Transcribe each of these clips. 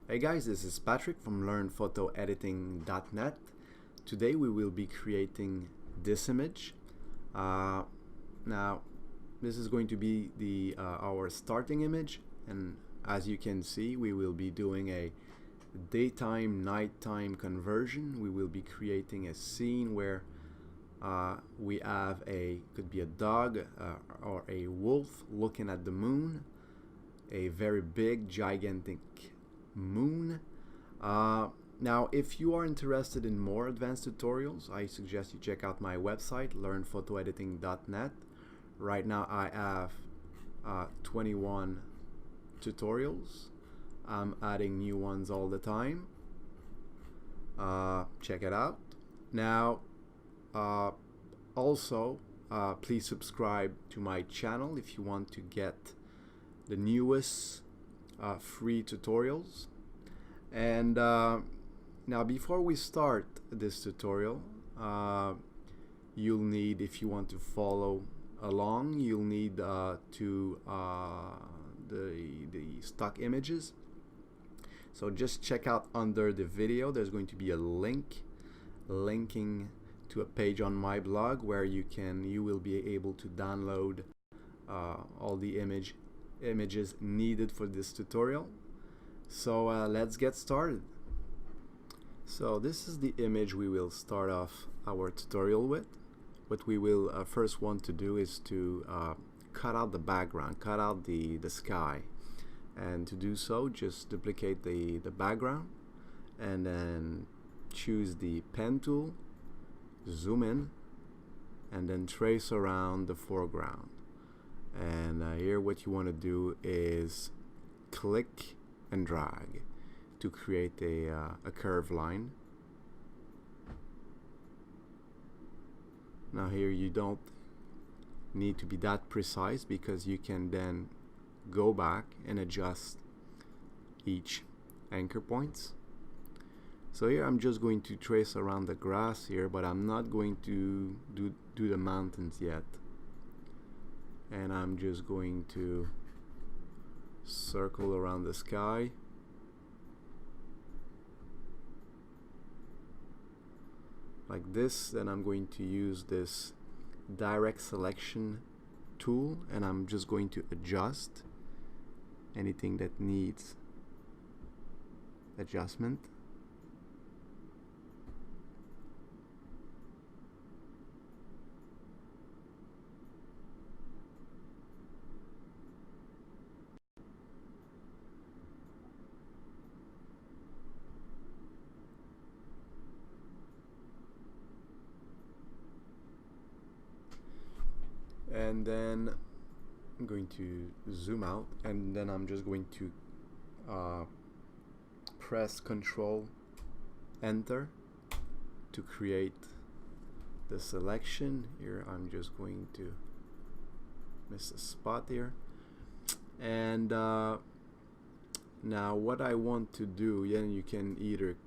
Hey guys, this is Patrick from learnphotoediting.net. Today we will be creating this image. Now this is going to be our starting image, and as you can see we will be doing a daytime nighttime conversion. We will be creating a scene where we have could be a dog or a wolf looking at the moon, a very big gigantic moon. Now if you are interested in more advanced tutorials, I suggest you check out my website learnphotoediting.net. Right now I have 21 tutorials. I'm adding new ones all the time. Check it out. Now also please subscribe to my channel if you want to get the newest free tutorials. And now before we start this tutorial, you'll need, if you want to follow along, you'll need the stock images. So just check out under the video, there's going to be a link linking to a page on my blog where you will be able to download all the images needed for this tutorial. So let's get started. So this is the image we will start off our tutorial with. What we will first want to do is to cut out the background, cut out the sky. And to do so, just duplicate the background and then choose the pen tool, zoom in, and then trace around the foreground. And here what you want to do is click and drag to create a curved line. Now here you don't need to be that precise because you can then go back and adjust each anchor points. So here I'm just going to trace around the grass here, but I'm not going to do the mountains yet. And I'm just going to circle around the sky. Like this. Then I'm going to use this direct selection tool and I'm just going to adjust anything that needs adjustment. And then I'm going to zoom out, and then I'm just going to press Control Enter to create the selection. Here I'm just going to miss a spot here. And now what I want to do, then you can either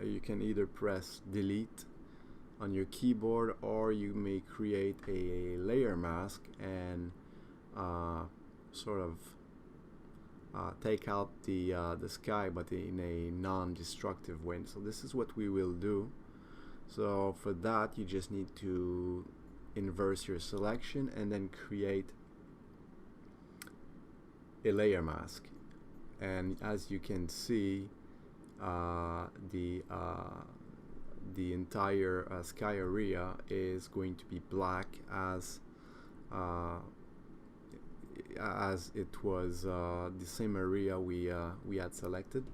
you can either press Delete on your keyboard, or you may create a layer mask and sort of take out the sky, but in a non-destructive way. So this is what we will do. So for that you just need to inverse your selection and then create a layer mask. And as you can see, the entire sky area is going to be black as it was the same area we had selected,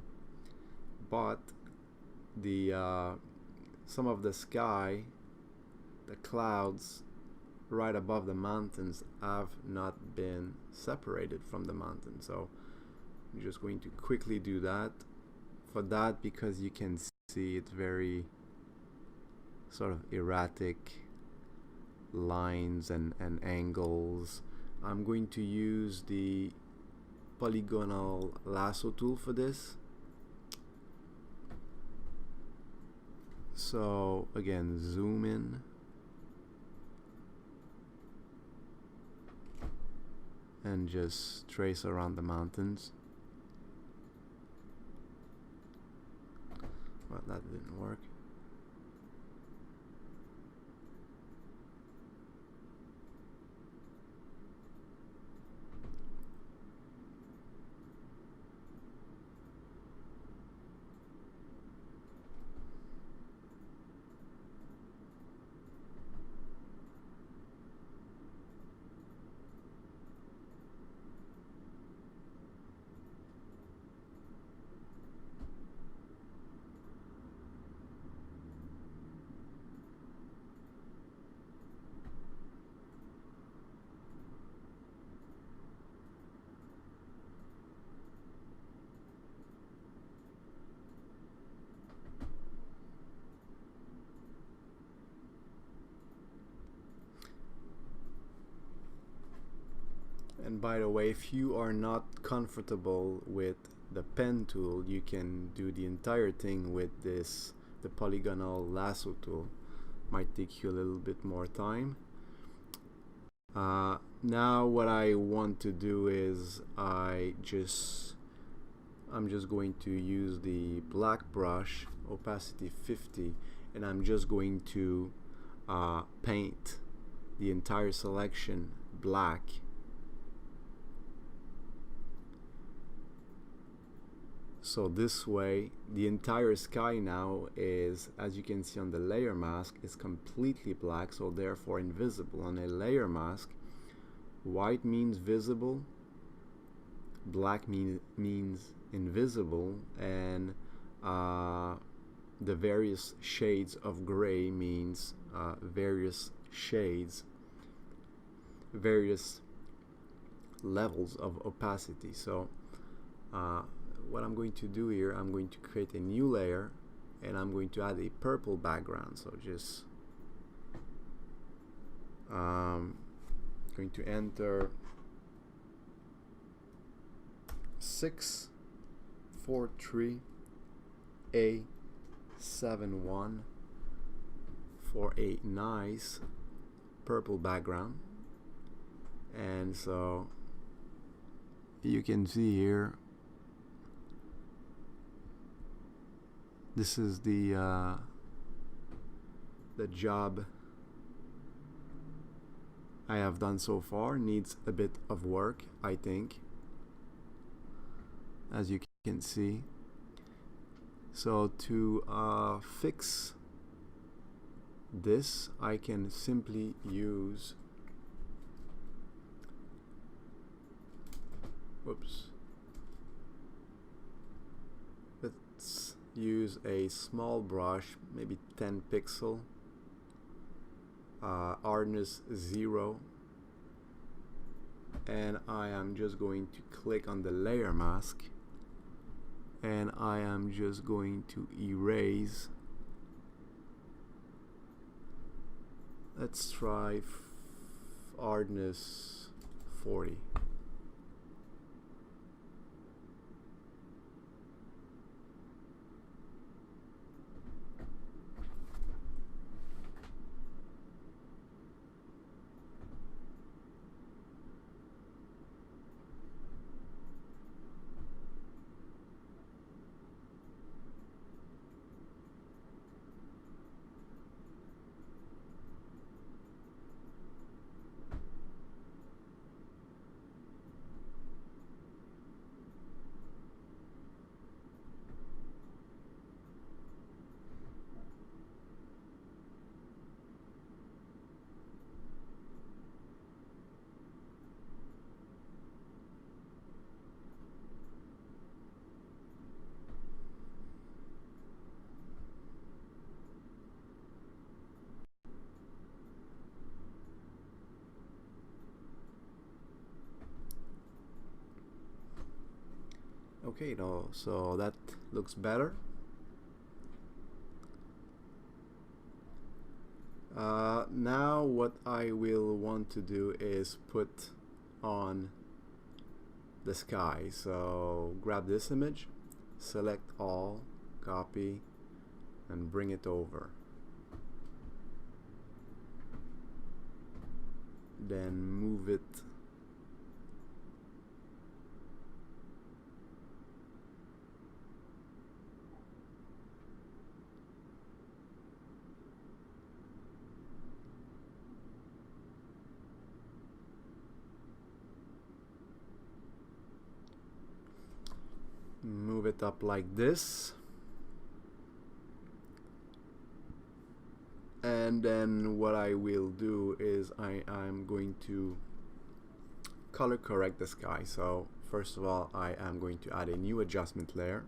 but some of the sky, the clouds right above the mountains, have not been separated from the mountain. So I'm just going to quickly do that. For that, because you can see it's very sort of erratic lines and angles, I'm going to use the polygonal lasso tool for this. So again, zoom in and just trace around the mountains. Well, that didn't work. And by the way, if you are not comfortable with the pen tool, you can do the entire thing with the polygonal lasso tool. Might take you a little bit more time. Now what I want to do is I'm just going to use the black brush, opacity 50, and I'm just going to paint the entire selection black. So this way, the entire sky now is, as you can see on the layer mask, is completely black, so therefore invisible. On a layer mask, white means visible, black means invisible, and the various shades of gray means various shades, various levels of opacity. So what I'm going to do here, I'm going to create a new layer and I'm going to add a purple background. So just going to enter 643A71 for a nice purple background. And so you can see here, this is the job I have done so far. Needs a bit of work, I think, as you can see. So to fix this, I can simply use, let's use a small brush, maybe 10 pixel, hardness 0, and I am just going to click on the layer mask and I am just going to erase. Let's try hardness 40. Okay, so that looks better. Now what I will want to do is put on the sky. So grab this image, select all, copy, and bring it over. Then move it move it up like this, and then what I will do is I'm going to color correct the sky. So first of all, I am going to add a new adjustment layer,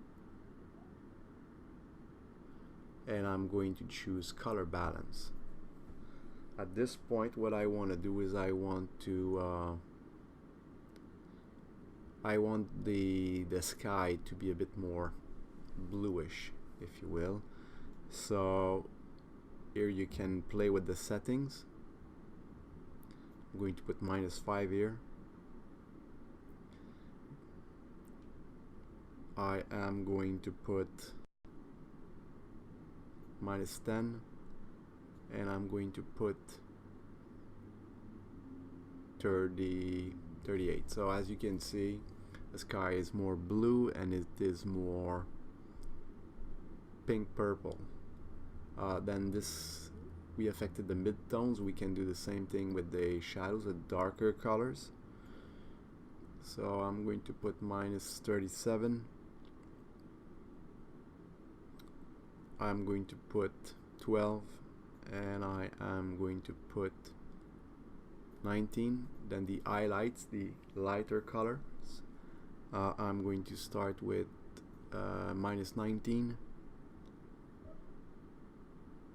and I'm going to choose color balance. At this point, what I want to do is I want the sky to be a bit more bluish, if you will. So here you can play with the settings. I'm going to put -5 here. I am going to put -10, and I'm going to put 38. So as you can see, the sky is more blue and it is more pink purple. Then this, we affected the midtones. We can do the same thing with the shadows, with darker colors. So I'm going to put -37. I'm going to put 12, and I am going to put 19. Then the highlights, the lighter colors, I'm going to start with -19.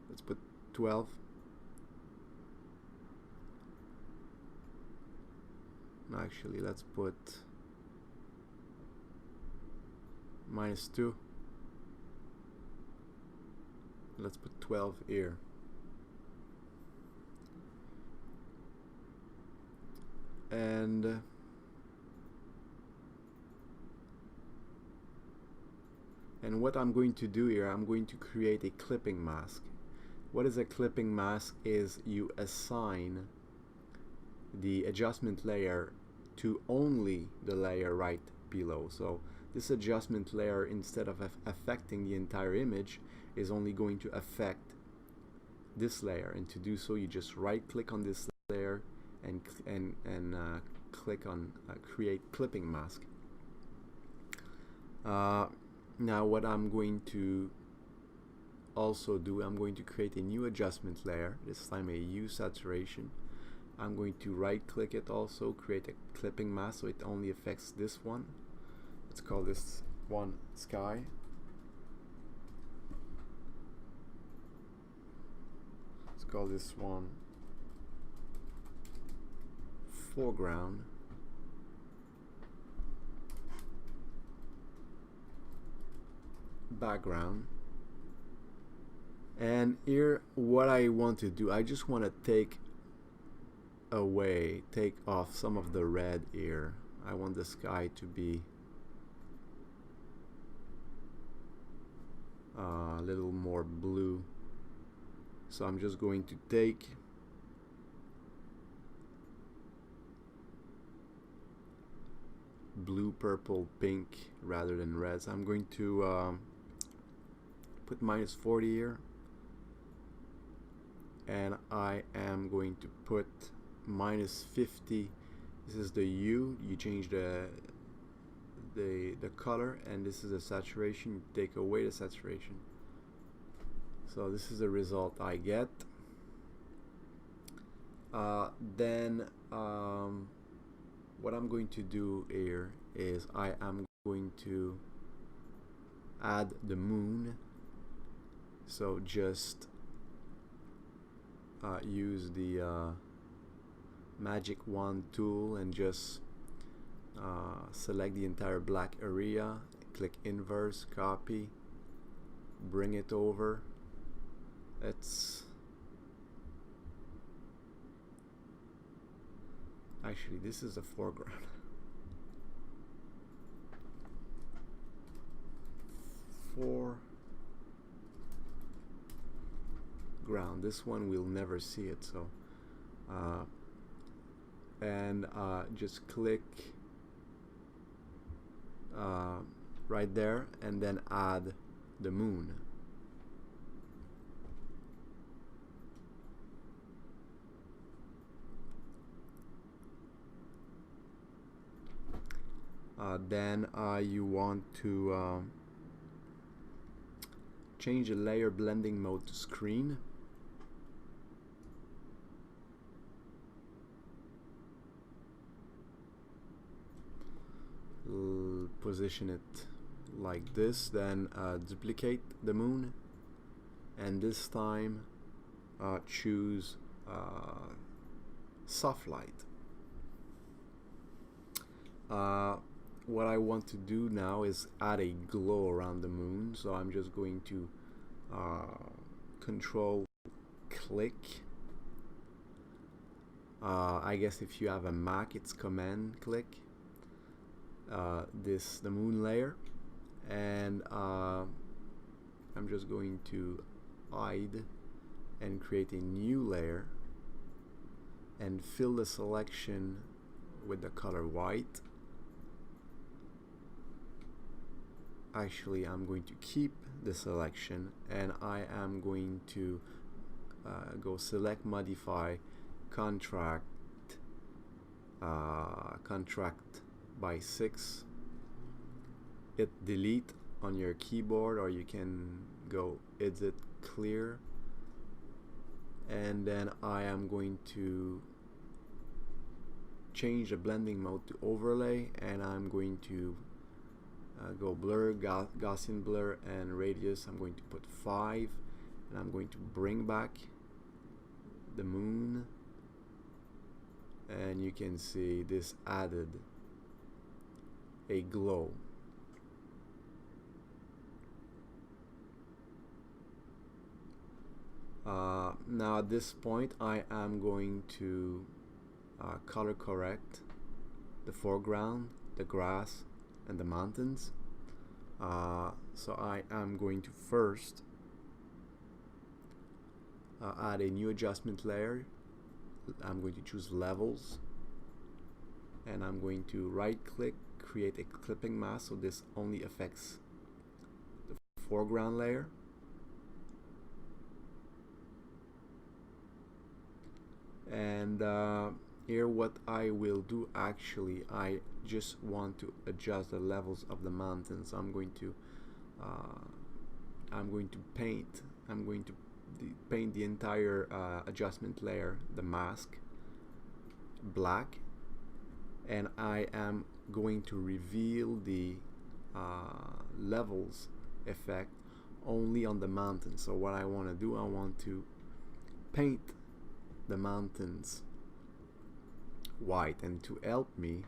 Let's put 12. No, actually, let's put -2. Let's put 12 here. And what I'm going to do here, I'm going to create a clipping mask. What is a clipping mask? Is you assign the adjustment layer to only the layer right below. So this adjustment layer, instead of affecting the entire image, is only going to affect this layer. And to do so, you just right click on this layer and click on create clipping mask. Now what I'm going to also do, I'm going to create a new adjustment layer, this time a hue saturation. I'm going to right click it, also create a clipping mask so it only affects this one. Let's call this one sky. Let's call this one foreground. Background. And here what I want to do, I just want to take off some of the red here. I want the sky to be a little more blue. So I'm just going to take blue, purple, pink rather than red. So I'm going to put -40 here, and I am going to put -50. This is the hue. You change the color, and this is the saturation. You take away the saturation. So this is the result I get. Then what I'm going to do here is I am going to add the moon. So just use the magic wand tool and just select the entire black area, click inverse, copy, bring it over. Actually, this is the foreground. Foreground. This one we'll never see it, so and just click right there and then add the moon. Then you want to change the layer blending mode to screen. Position it like this, then duplicate the moon, and this time choose soft light. What I want to do now is add a glow around the moon, so I'm just going to control click. I guess if you have a Mac, it's command click. The moon layer, and I'm just going to hide and create a new layer and fill the selection with the color white. Actually, I'm going to keep the selection, and I am going to go select modify contract by 6, hit delete on your keyboard, or you can go edit clear, and then I am going to change the blending mode to overlay, and I'm going to go blur, Gaussian blur, and radius I'm going to put 5, and I'm going to bring back the moon, and you can see this added a glow. Now at this point I am going to color correct the foreground, the grass, and the mountains. So I am going to first add a new adjustment layer. I'm going to choose levels, and I'm going to right click, create a clipping mask, so this only affects the foreground layer. And here what I will do, actually I just want to adjust the levels of the mountains. So I'm going to paint the entire adjustment layer, the mask, black, and I am going to reveal the levels effect only on the mountain. So what I want to do, I want to paint the mountains white, and to help me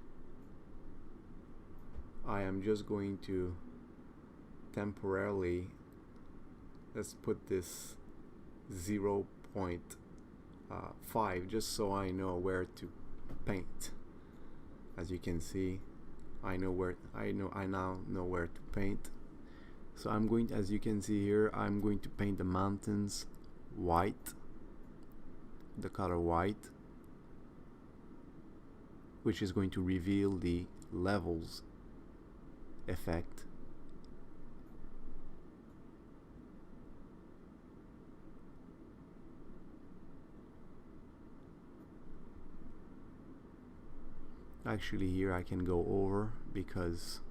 I am just going to temporarily, let's put this 0.5 just so I know where to paint. As you can see, I now know where to paint. So I'm going to, as you can see here, I'm going to paint the mountains white, the color white, which is going to reveal the levels effect. Actually here I can go over because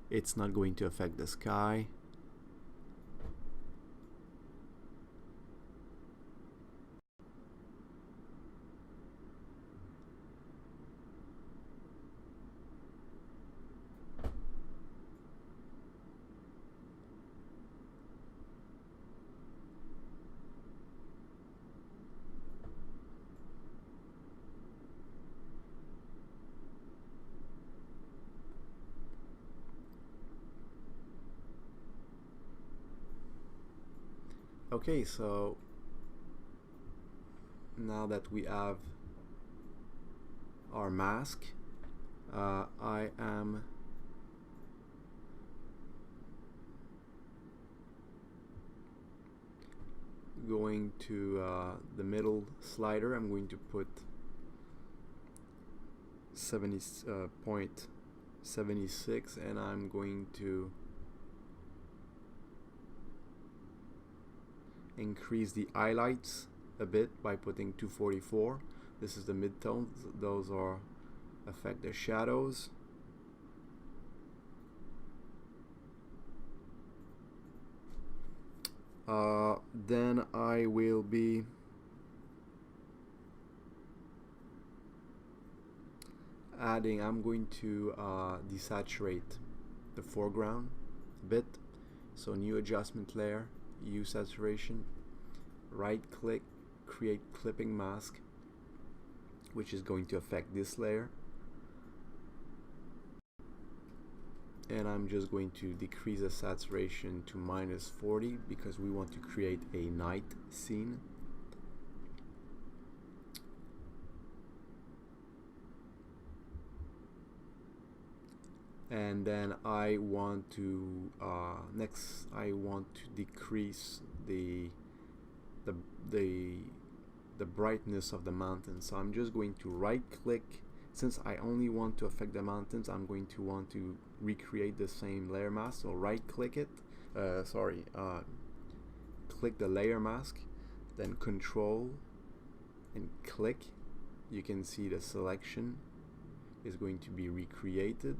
it's not going to affect the sky. Okay, so now that we have our mask, I am going to the middle slider. I'm going to put 70.76, and I'm going to increase the highlights a bit by putting 244. This is the midtones. Those are affect the shadows. Then I will be adding, I'm going to desaturate the foreground a bit. So new adjustment layer, use saturation, right click, create clipping mask, which is going to affect this layer. And I'm just going to decrease the saturation to -40 because we want to create a night scene. And then I want to next I want to decrease the brightness of the mountain. So I'm just going to right click. Since I only want to affect the mountains, I'm going to want to recreate the same layer mask. So right click it, click the layer mask, then control and click. You can see the selection is going to be recreated.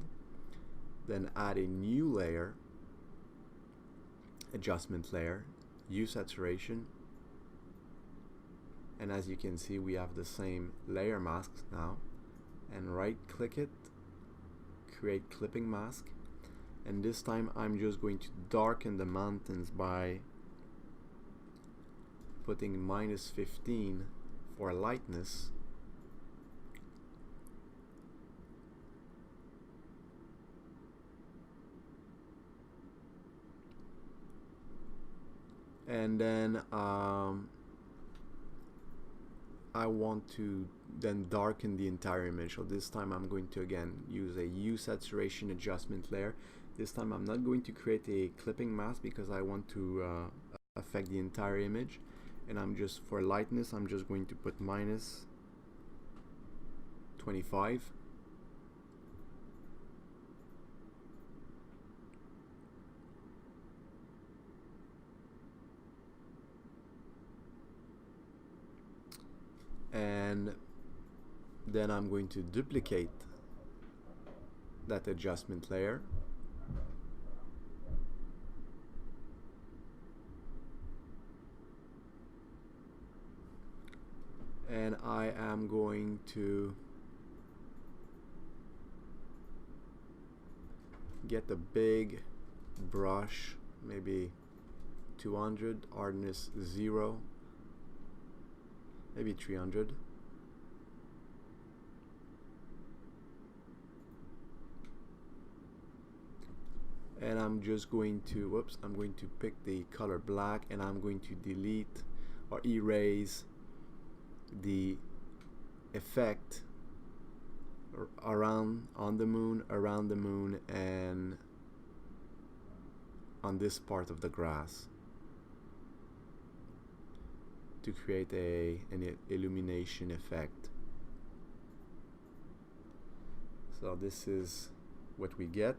Then add a new layer, adjustment layer, use saturation. And as you can see, we have the same layer masks now. And right click it, create clipping mask, and this time I'm just going to darken the mountains by putting -15 for lightness. And then I want to then darken the entire image. So this time I'm going to again use a hue saturation adjustment layer. This time I'm not going to create a clipping mask because I want to affect the entire image. And I'm just, for lightness, I'm just going to put -25. And then I'm going to duplicate that adjustment layer. And I am going to get the big brush, maybe 200, hardness 0, maybe 300. And I'm just going to, I'm going to pick the color black, and I'm going to delete or erase the effect around on the moon, around the moon, and on this part of the grass to create an illumination effect. So this is what we get.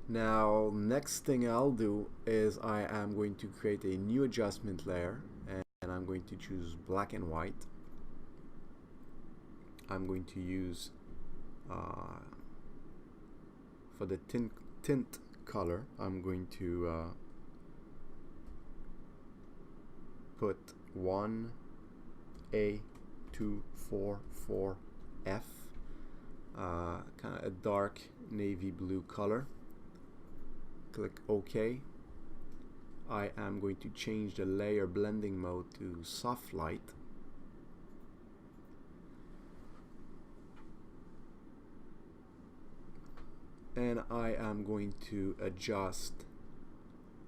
Now, next thing I'll do is I am going to create a new adjustment layer, and I'm going to choose black and white. I'm going to use for the tint color, I'm going to put 1A244F, kind of a dark navy blue color. Click OK. I am going to change the layer blending mode to soft light. And I am going to adjust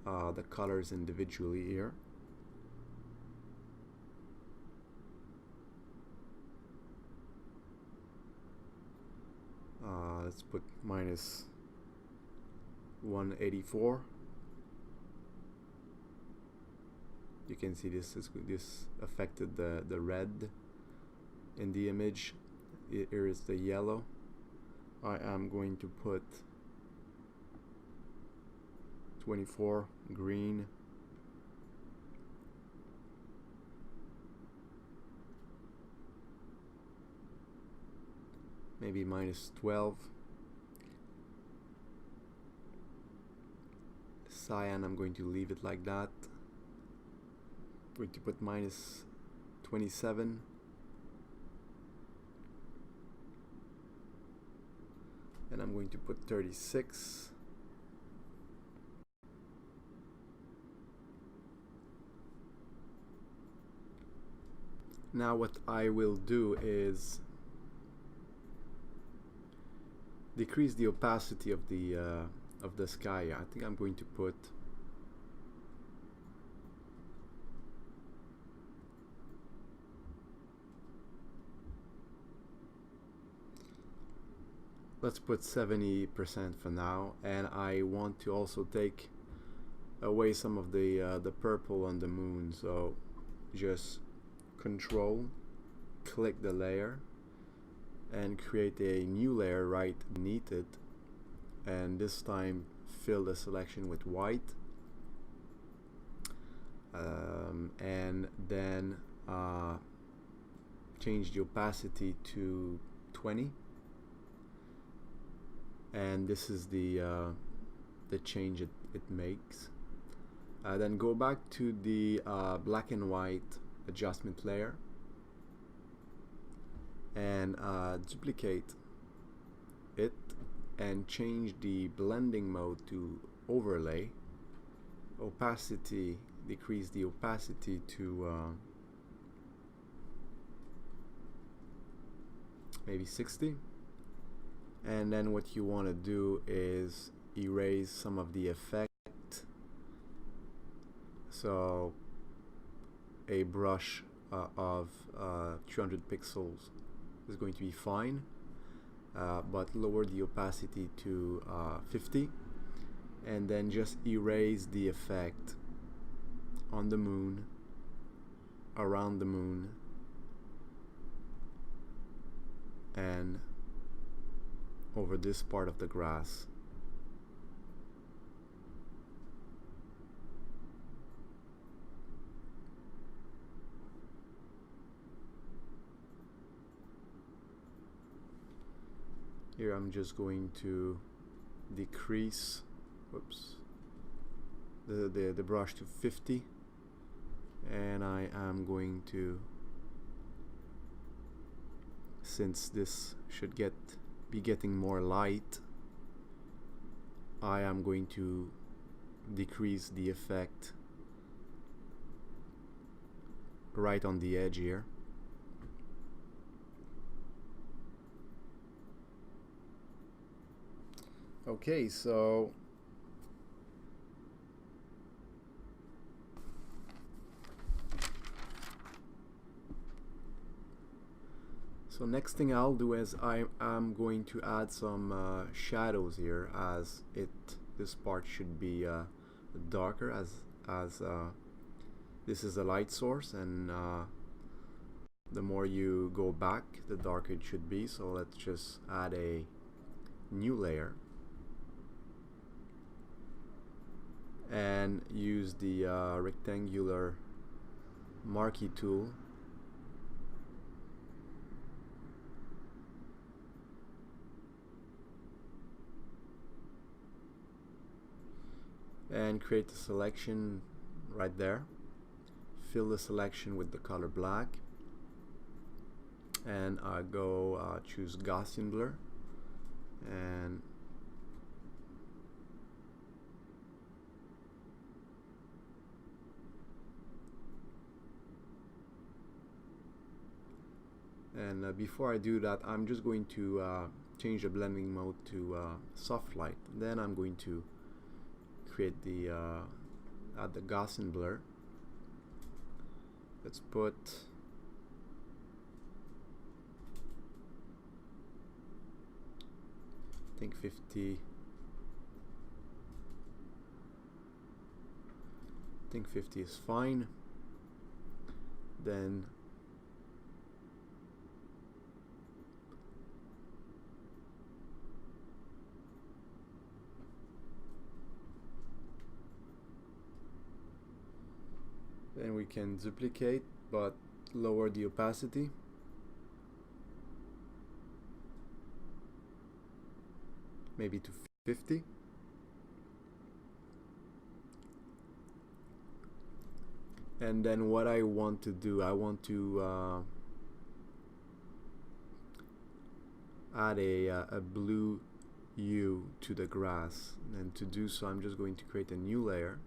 the colors individually here. Let's put -184. You can see this affected the red in the image. Here is the yellow. I am going to put 24 green, maybe -12. Cyan, I'm going to leave it like that. I'm going to put -27. And I'm going to put 36. Now what I will do is decrease the opacity of the sky. I think I'm going to put let's put 70% for now, and I want to also take away some of the purple on the moon, so just Control, click the layer and create a new layer right beneath it, and this time fill the selection with white, and then change the opacity to 20, and this is the change it makes. Then go back to the black and white adjustment layer and duplicate it and change the blending mode to overlay. Opacity, decrease the opacity to maybe 60, and then what you want to do is erase some of the effect. So a brush of 200 pixels is going to be fine, but lower the opacity to 50, and then just erase the effect on the moon, around the moon, and over this part of the grass. Here I'm just going to decrease the brush to 50, and I am going to, since this should be getting more light, I am going to decrease the effect right on the edge here. Okay, so next thing I'll do is I'm going to add some shadows here, as this part should be darker, as this is a light source, and the more you go back, the darker it should be. So let's just add a new layer and use the rectangular marquee tool and create a selection right there. Fill the selection with the color black, and choose Gaussian blur, and before I do that, I'm just going to change the blending mode to soft light. Then I'm going to create add the Gaussian blur. Let's put I think 50. I think 50 is fine. Then we can duplicate but lower the opacity. maybe to 50. And then what I want to do, I want to add a blue hue to the grass. And to do so, I'm just going to create a new layer.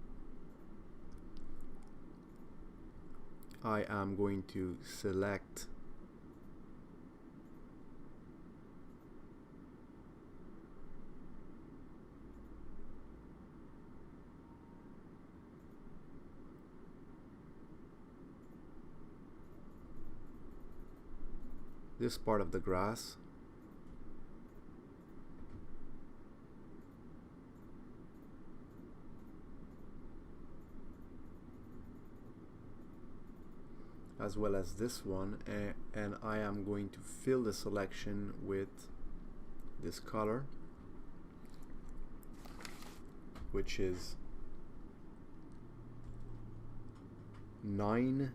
I am going to select this part of the grass. As well as this one, and I am going to fill the selection with this color, which is 9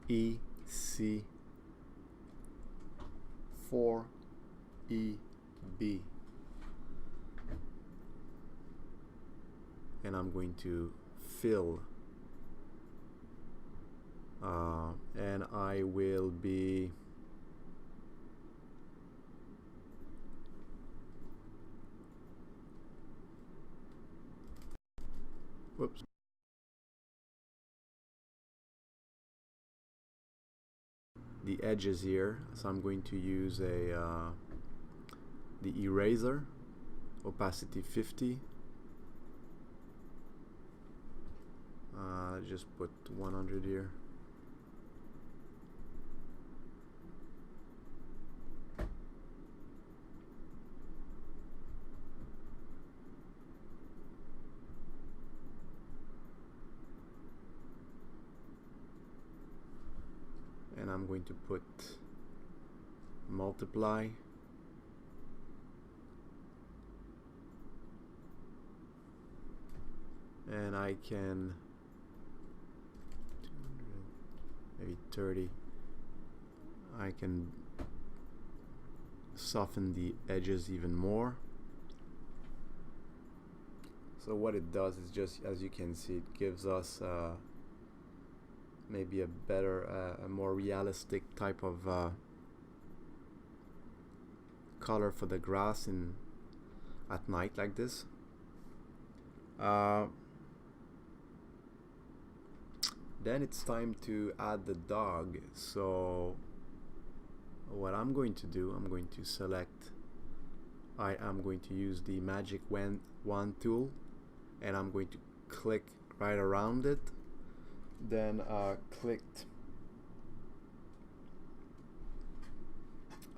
EC 4 EB, and I'm going to fill, and I will be whoops the edges here, so I'm going to use the eraser, opacity 50. Just put 100 here. And I'm going to put multiply, and I can 200, maybe 30. I can soften the edges even more. So what it does is, just as you can see, it gives us maybe a better, a more realistic type of color for the grass at night like this. Then it's time to add the dog. So what I'm going to do, I'm going to select, I am going to use the magic wand tool, and I'm going to click right around it, then clicked,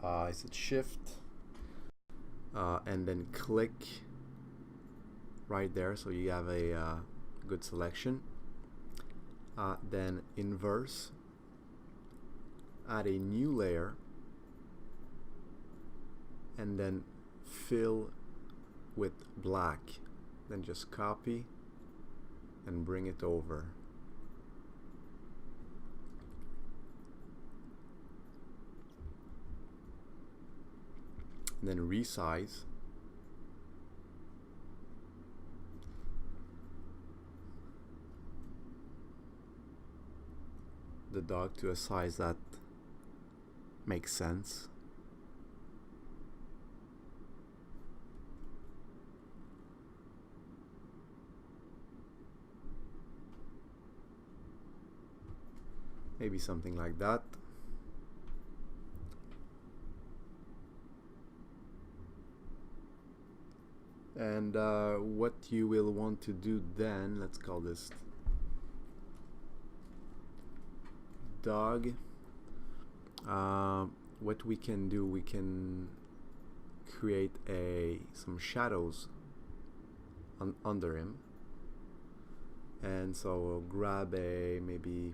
I said shift, and then click right there, so you have a good selection. Then inverse, add a new layer, and then fill with black, then just copy and bring it over. And then resize, the dog to a size that makes sense. Maybe something like that. And what you will want to do then, let's call this dog. What we can do, we can create some shadows under him, and so we'll grab a maybe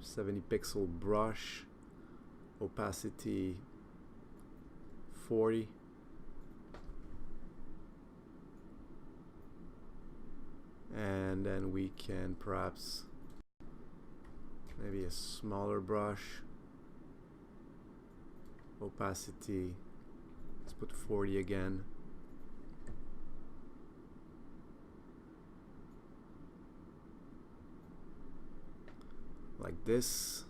70 pixel brush, opacity 40, and then we can perhaps maybe a smaller brush, Opacity, let's put 40 again. Like this.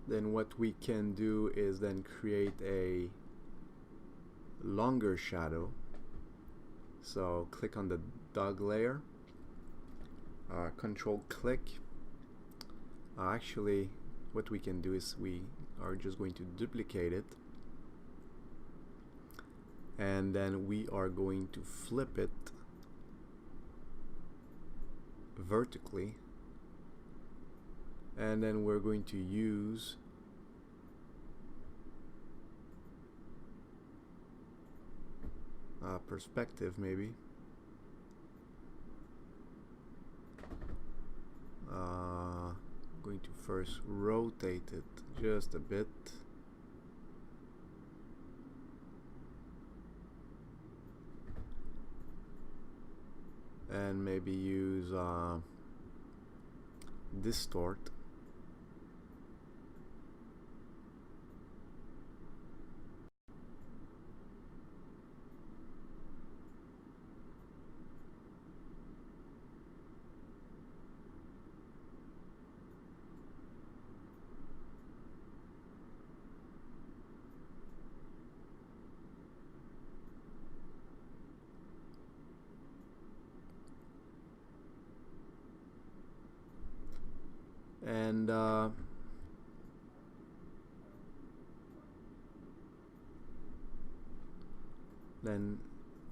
Then what we can do is then create a longer shadow. So click on the dog layer, control click. Actually, what we can do is we are just going to duplicate it, and then we are going to flip it vertically, and then we're going to use perspective, maybe. Going to first rotate it just a bit. And maybe use distort. And then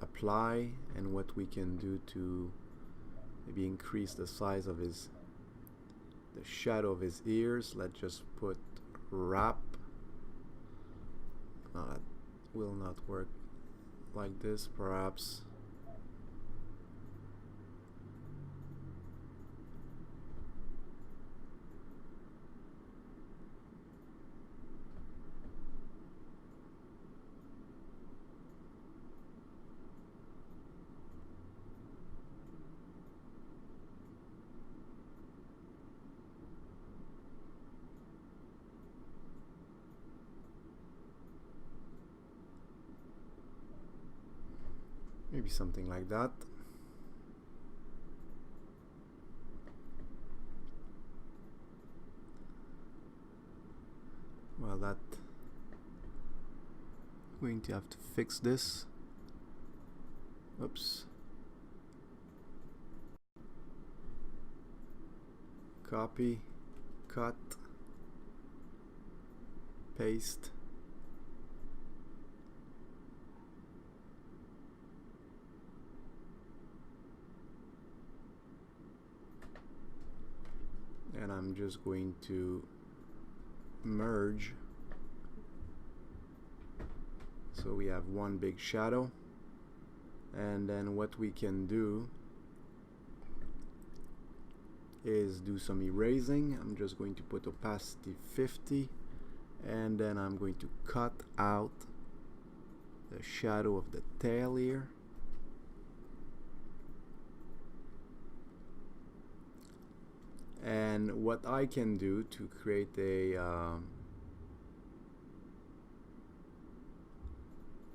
apply, and what we can do to maybe increase the size of the shadow of his ears, let's just put wrap. That will not work like this, perhaps. Maybe something like that. Well, that I'm going to have to fix this. Oops. Copy, cut, paste. And I'm just going to merge, so we have one big shadow. And then what we can do is do some erasing. I'm just going to put opacity 50, and then I'm going to cut out the shadow of the tail here. And what I can do to create a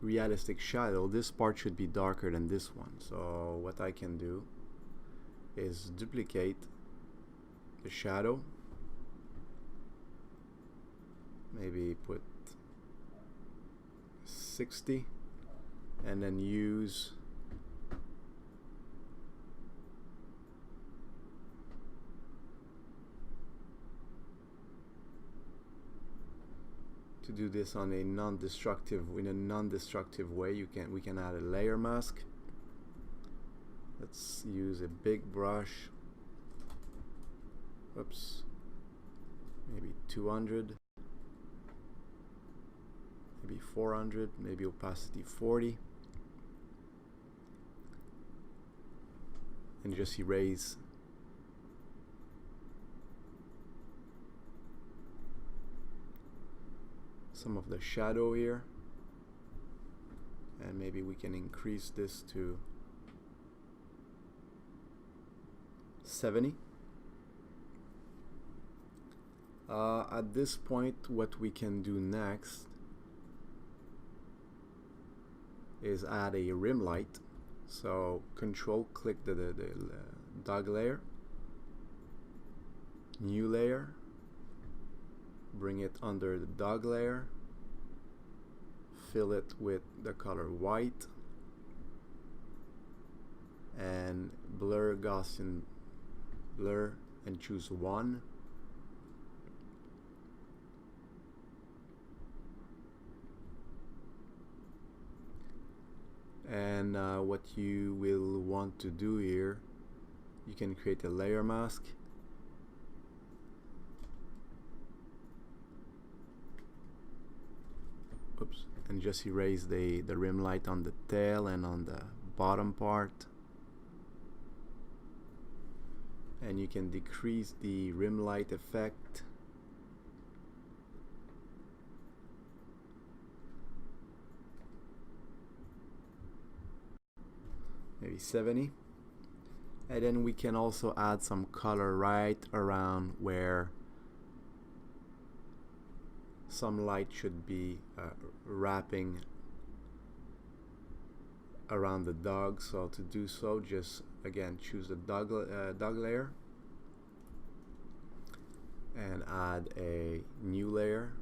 realistic shadow, this part should be darker than this one. So what I can do is duplicate the shadow, maybe put 60, and then use to do this on a non-destructive way. We can add a layer mask. Let's use a big brush. Oops, maybe 200, maybe 400, maybe opacity 40, and just erase some of the shadow here. and maybe we can increase this to 70. At this point, what we can do next is add a rim light. So control click the dog layer, new layer, bring it under the dog layer, fill it with the color white, and blur Gaussian blur and choose 1. And what you will want to do here, you can create a layer mask. Oops. And just erase the rim light on the tail and on the bottom part. And you can decrease the rim light effect. Maybe 70. And then we can also add some color right around where some light should be wrapping around the dog. So to do so, just again choose the dog layer and add a new layer.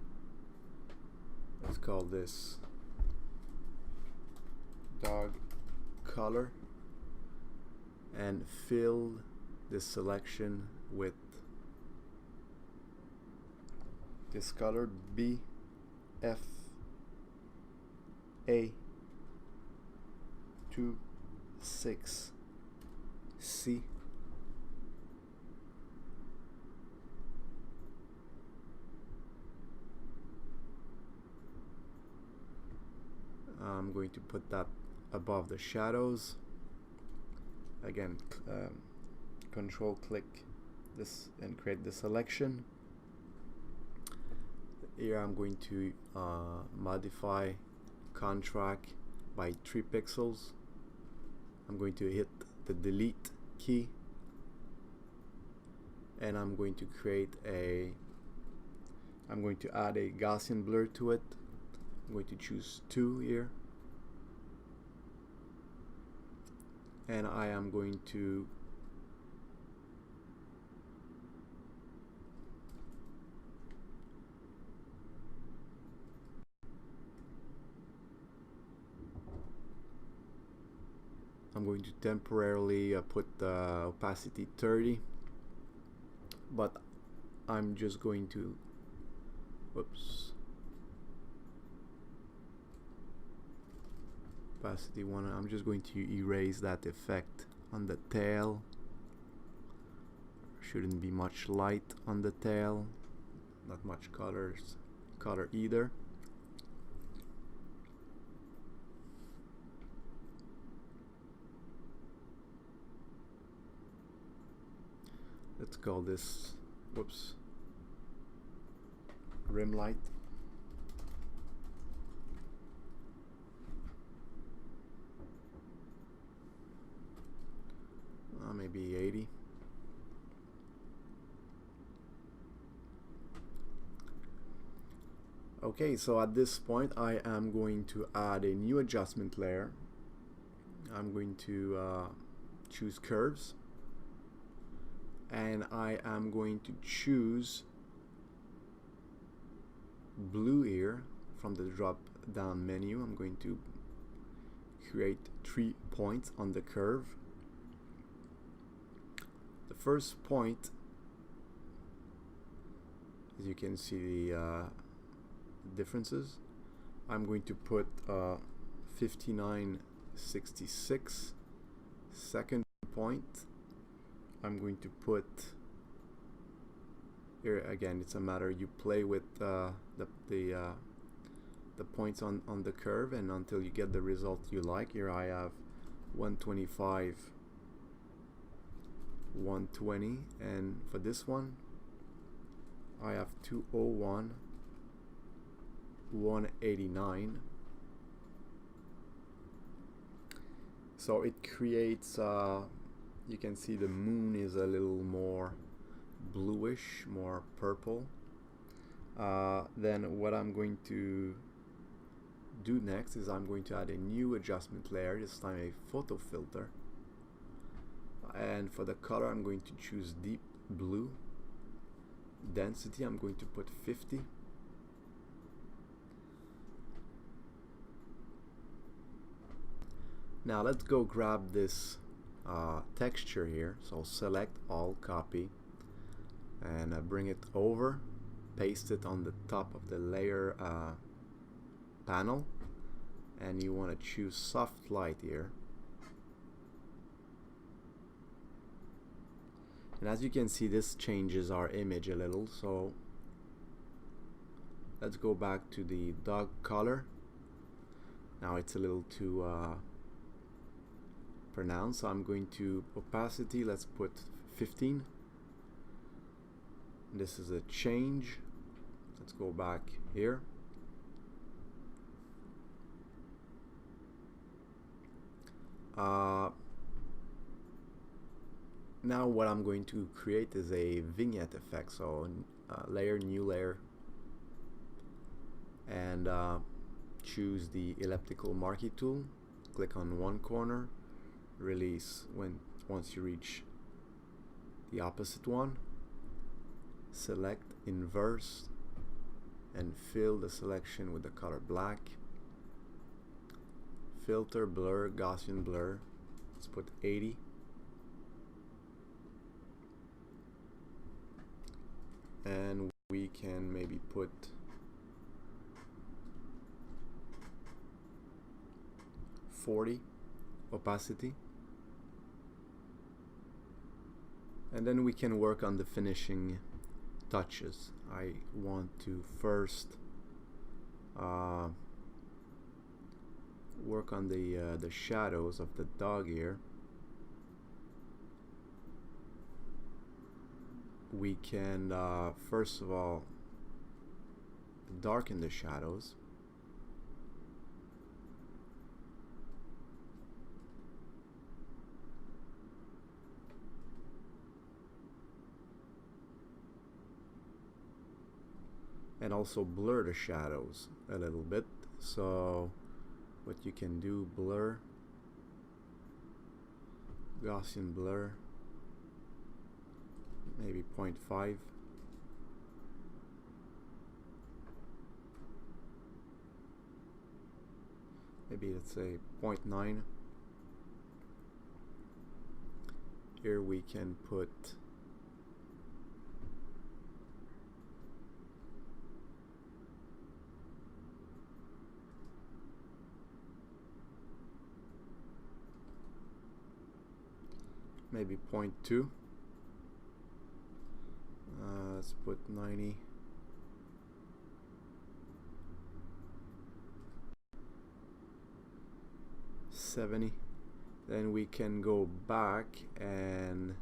Let's call this dog color, and fill this selection with this color BFA26C. I'm going to put that above the shadows. Again, control click this and create the selection. Here I'm going to modify contrast by 3 pixels. I'm going to hit the delete key, and I'm going to add a Gaussian blur to it. I'm going to choose 2 here, and I am going to temporarily put the opacity 30, but I'm just going to opacity 1. I'm just going to erase that effect on the tail. Shouldn't be much light on the tail, not much color either. Let's call this rim light. Maybe 80. Okay, so at this point I am going to add a new adjustment layer. I'm going to choose curves, and I am going to choose blue here from the drop down menu. I'm going to create 3 points on the curve. The first point, as you can see the differences, I'm going to put 5966. Second point, I'm going to put here, again it's a matter you play with the points on the curve and until you get the result you like. Here I have 125, 120, and for this one I have 201, 189, So it creates, you can see the moon is a little more bluish, more purple. Then what I'm going to do next is I'm going to add a new adjustment layer, this time a photo filter. And for the color I'm going to choose deep blue. Density I'm going to put 50. Now let's go grab this texture here. So select all, copy, and bring it over, paste it on the top of the layer panel, and you want to choose soft light here. And as you can see, this changes our image a little, so let's go back to the dog color. Now it's a little too pronounced, so I'm going to opacity, let's put 15. This is a change. Let's go back here. Now what I'm going to create is a vignette effect. So layer, new layer, and choose the elliptical marquee tool. Click on one corner, release once you reach the opposite one. Select inverse and fill the selection with the color black. Filter, blur, Gaussian blur. Let's put 80. And we can maybe put 40 opacity. And then we can work on the finishing touches. I want to first work on the shadows of the dog here. We can first of all darken the shadows. And also blur the shadows a little bit. So what you can do, blur, Gaussian blur, maybe 0.5. Maybe let's say 0.9. Here we can put maybe 0.2. Let's put 90. Then we can go back, and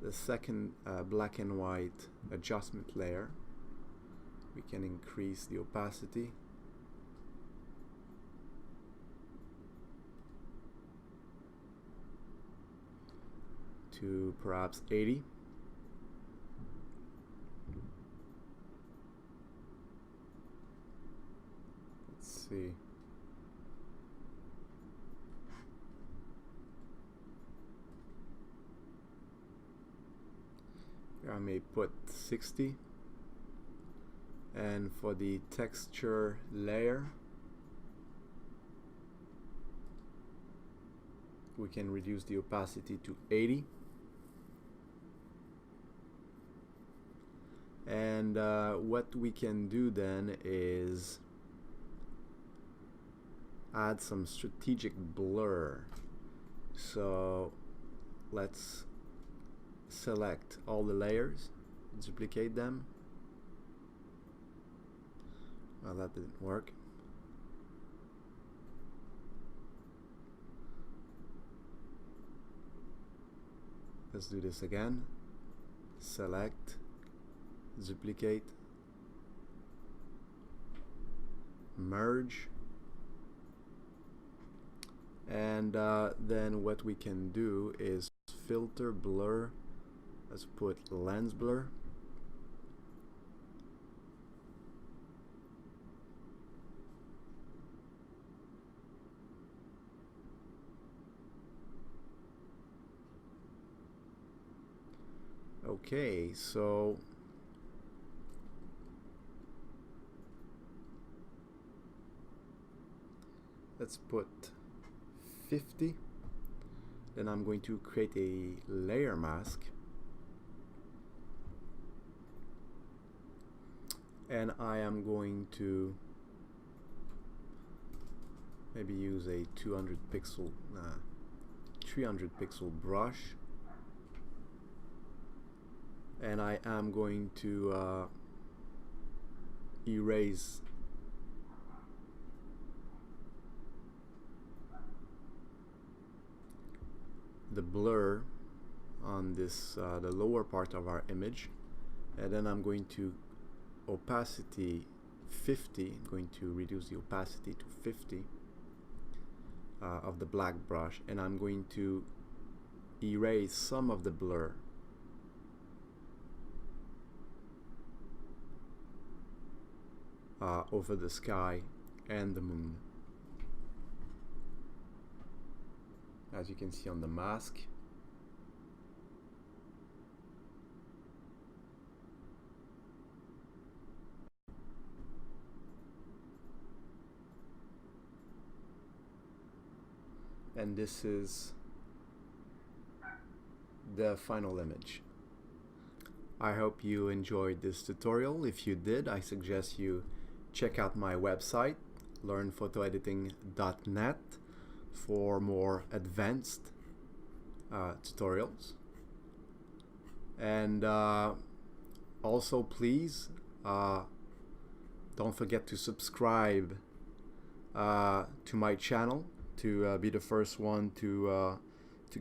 the second black and white adjustment layer, we can increase the opacity to perhaps 80. Let's see. Here I may put 60. And for the texture layer, we can reduce the opacity to 80. And what we can do then is add some strategic blur. So let's select all the layers, duplicate them. Well, that didn't work. Let's do this again. Select, duplicate, merge, And then what we can do is filter blur. Let's put lens blur. Okay, so let's put 50. Then I'm going to create a layer mask. And I am going to maybe use a 200 pixel, 300 pixel brush. And I am going to erase the blur on this the lower part of our image, and then I'm going to opacity 50. I'm going to reduce the opacity to 50 of the black brush, and I'm going to erase some of the blur over the sky and the moon, as you can see on the mask. And this is the final image. I hope you enjoyed this tutorial. If you did, I suggest you check out my website, learnphotoediting.net, for more advanced tutorials. And also, please don't forget to subscribe to my channel to be the first one to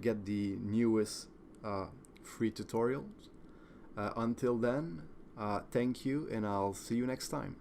get the newest free tutorials. Until then, thank you, and I'll see you next time.